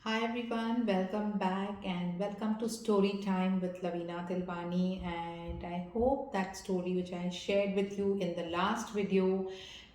Hi everyone, welcome back and welcome to Storytime with Lavina Tilvani. And I hope that story which I shared with you in the last video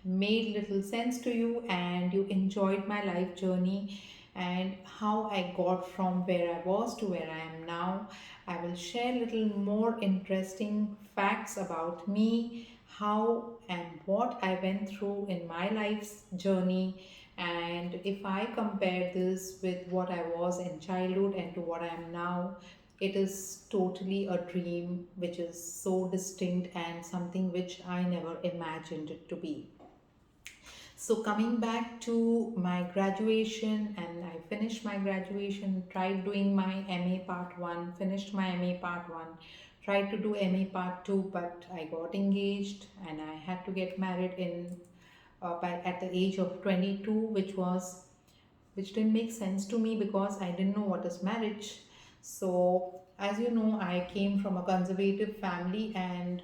made little sense to you and you enjoyed my life journey and how I got from where I was to where I am now. I will share little more interesting facts about me, how and what I went through in my life's journey, and if I compare this with what I was in childhood and to what I am now, it is totally a dream which is so distinct and something which I never imagined it to be. So, coming back to my graduation, and I finished my graduation, tried doing my MA Part 1, finished my MA Part 1, tried to do MA Part 2, but I got engaged and I had to get married at the age of 22, which didn't make sense to me because I didn't know what is marriage. So, as you know, I came from a conservative family, and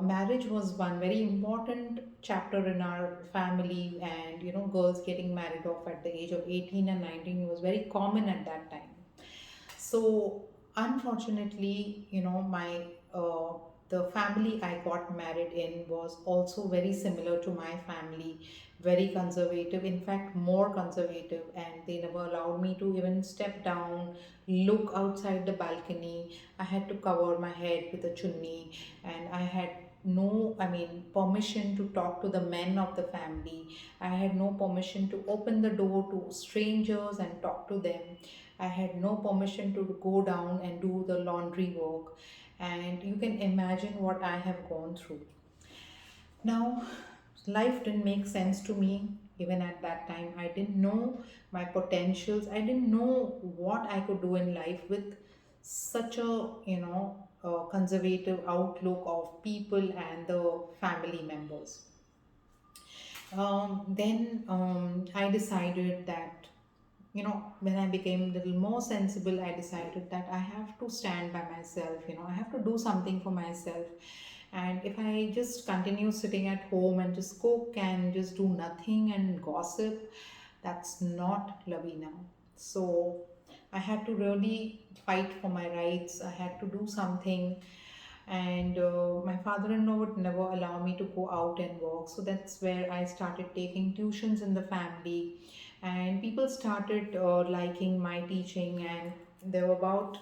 marriage was one very important chapter in our family. And girls getting married off at the age of 18 and 19 was very common at that time. So unfortunately, my the family I got married in was also very similar to my family, very conservative, in fact more conservative, and they never allowed me to even step down, look outside the balcony. I had to cover my head with a chunni, and I had no, I mean, permission to talk to the men of the family. I had no permission to open the door to strangers and talk to them. I had no permission to go down and do the laundry work. And you can imagine what I have gone through. Now, life didn't make sense to me even at that time. I didn't know my potentials. I didn't know what I could do in life with such a conservative outlook of people and the family members. Then I decided that, when I became a little more sensible, I decided that I have to stand by myself. I have to do something for myself. And if I just continue sitting at home and just cook and just do nothing and gossip, that's not Lavina. So I had to really fight for my rights. I had to do something, and my father-in-law would never allow me to go out and work. So that's where I started taking tuitions in the family, and people started liking my teaching, and there were about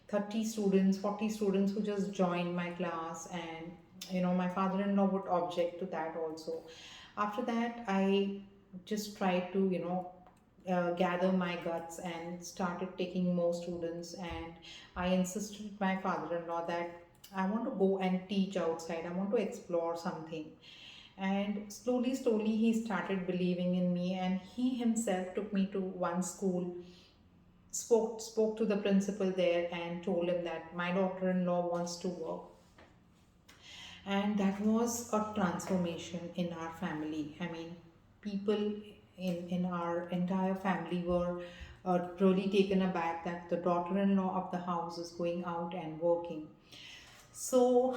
30 students, 40 students who just joined my class, and my father-in-law would object to that also. After that, I just tried to gather my guts and started taking more students, and I insisted my father-in-law that I want to go and teach outside, I want to explore something. And slowly he started believing in me, and he himself took me to one school, spoke to the principal there and told him that my daughter-in-law wants to work. And that was a transformation in our family. I mean, people in our entire family were really taken aback that the daughter-in-law of the house is going out and working. So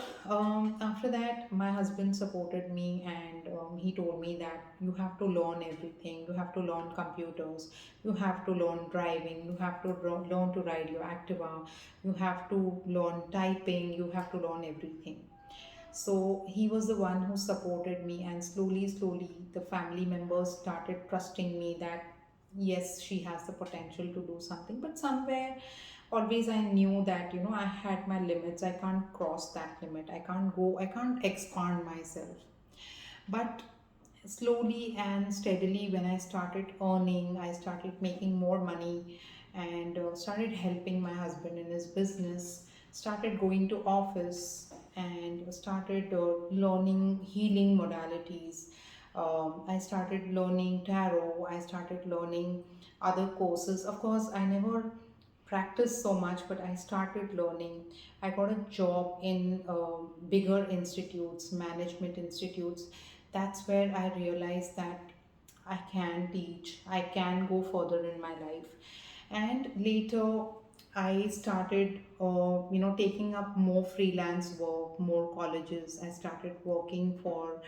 after that, my husband supported me, and he told me that you have to learn everything. You have to learn computers. You have to learn driving. You have to learn to ride your Activa. You have to learn typing. You have to learn everything. So he was the one who supported me, and slowly, the family members started trusting me that yes, she has the potential to do something. But somewhere, always I knew that I had my limits. I can't cross that limit. I can't go. I can't expand myself. But slowly and steadily, when I started earning, I started making more money, and started helping my husband in his business, started going to office, and started learning healing modalities. I started learning tarot. I started learning other courses. Of course, I never practiced so much, but I started learning. I got a job in bigger institutes, management institutes. That's where I realized that I can teach, I can go further in my life. And later, I started, taking up more freelance work, more colleges. I started working for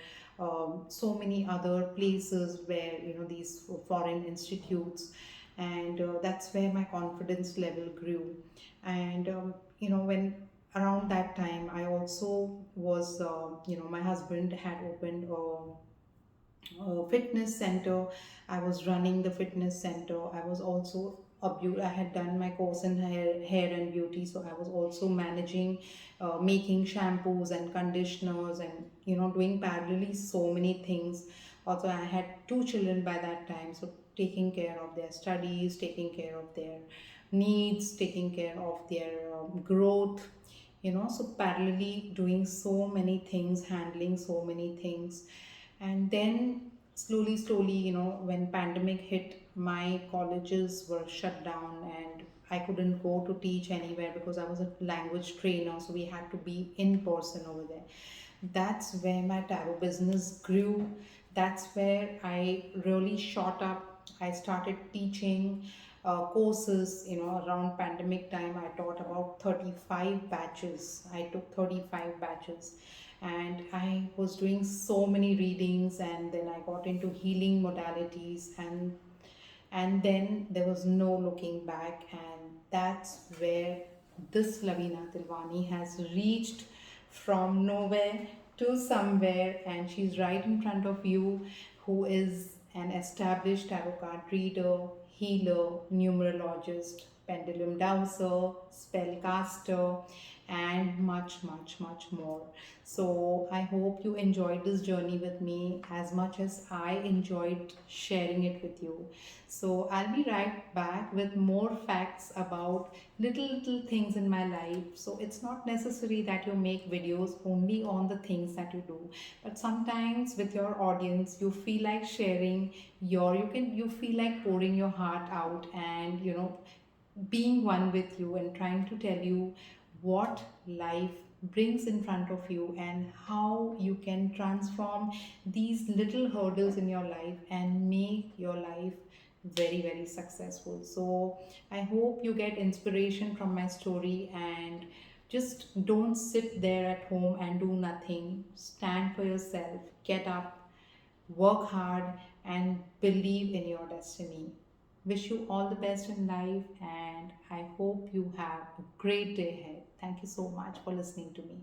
so many other places where, these foreign institutes. and that's where my confidence level grew. And when around that time, I also was, my husband had opened fitness center. I was running the fitness center. I was also I had done my course in hair and beauty, so I was also managing, making shampoos and conditioners, and doing parallelly so many things. Also, I had two children by that time, so taking care of their studies, taking care of their needs, taking care of their growth. So parallelly doing so many things, handling so many things. And then slowly, when pandemic hit, my colleges were shut down, and I couldn't go to teach anywhere because I was a language trainer, so we had to be in person over there. That's where my tarot business grew. That's where I really shot up. I started teaching courses. Around pandemic time, I taught about 35 batches. I took 35 batches, and I was doing so many readings, and then I got into healing modalities, and then there was no looking back. And that's where this Lavina Tilwani has reached from nowhere to somewhere, and she's right in front of you, who is an established tarot card reader, healer, numerologist, pendulum dowser, spellcaster, and much, much, much more. So I hope you enjoyed this journey with me as much as I enjoyed sharing it with you. So I'll be right back with more facts about little things in my life. So it's not necessary that you make videos only on the things that you do, but sometimes with your audience you feel like sharing you feel like pouring your heart out, and being one with you and trying to tell you what life brings in front of you, and how you can transform these little hurdles in your life and make your life very, very successful. So I hope you get inspiration from my story, and just don't sit there at home and do nothing. Stand for yourself, get up, work hard, and believe in your destiny. Wish you all the best in life, and I hope you have a great day ahead. Thank you so much for listening to me.